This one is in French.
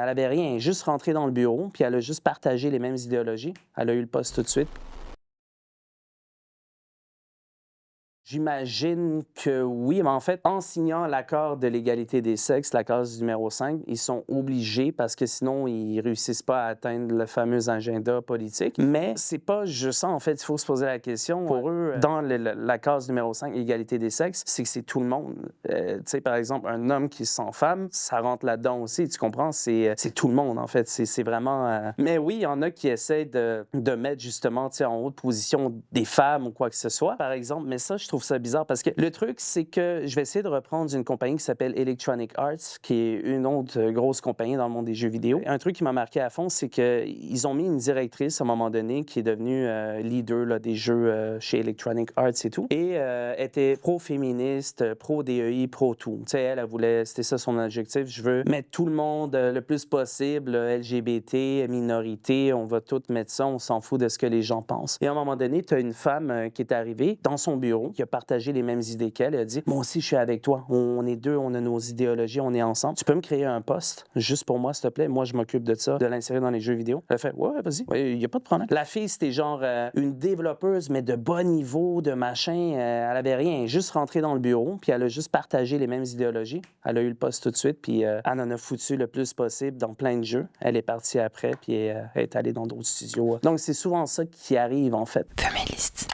elle avait rien. Elle est juste rentrée dans le bureau, puis elle a juste partagé les mêmes idéologies. Elle a eu le poste tout de suite. J'imagine que oui, mais en fait, en signant l'accord de l'égalité des sexes, la case numéro 5, ils sont obligés parce que sinon, ils réussissent pas à atteindre le fameux agenda politique. Mais c'est pas juste ça, en fait, il faut se poser la question. Pour eux, dans la case numéro 5, égalité des sexes, c'est que c'est tout le monde. Tu sais, par exemple, un homme qui se sent femme, ça rentre là-dedans aussi, tu comprends? C'est tout le monde, en fait. C'est vraiment... Mais oui, il y en a qui essaient de mettre justement, tu sais, en haute position des femmes ou quoi que ce soit, par exemple. Mais ça, je trouve ça bizarre parce que le truc, c'est que je vais essayer de reprendre une compagnie qui s'appelle Electronic Arts, qui est une autre grosse compagnie dans le monde des jeux vidéo. Un truc qui m'a marqué à fond, c'est qu'ils ont mis une directrice à un moment donné qui est devenue leader là, des jeux chez Electronic Arts et tout, et était pro-féministe, pro-DEI, pro-tout. Tu sais, elle voulait, c'était ça son objectif, je veux mettre tout le monde le plus possible, LGBT, minorité, on va tout mettre ça, on s'en fout de ce que les gens pensent. Et à un moment donné, tu as une femme qui est arrivée dans son bureau, qui a partagé les mêmes idées qu'elle. Elle a dit « Moi aussi, je suis avec toi. On est deux, on a nos idéologies, on est ensemble. Tu peux me créer un poste juste pour moi, s'il te plaît? Moi, je m'occupe de ça, de l'insérer dans les jeux vidéo. » Elle a fait « Ouais, vas-y. Il n'y a pas de problème. » La fille, c'était genre une développeuse, mais de bas niveau, de machin. Elle avait rien. Elle est juste rentrée dans le bureau, puis elle a juste partagé les mêmes idéologies. Elle a eu le poste tout de suite, puis elle en a foutu le plus possible dans plein de jeux. Elle est partie après, puis elle est allée dans d'autres studios. Donc, c'est souvent ça qui arrive, en fait. Feministe.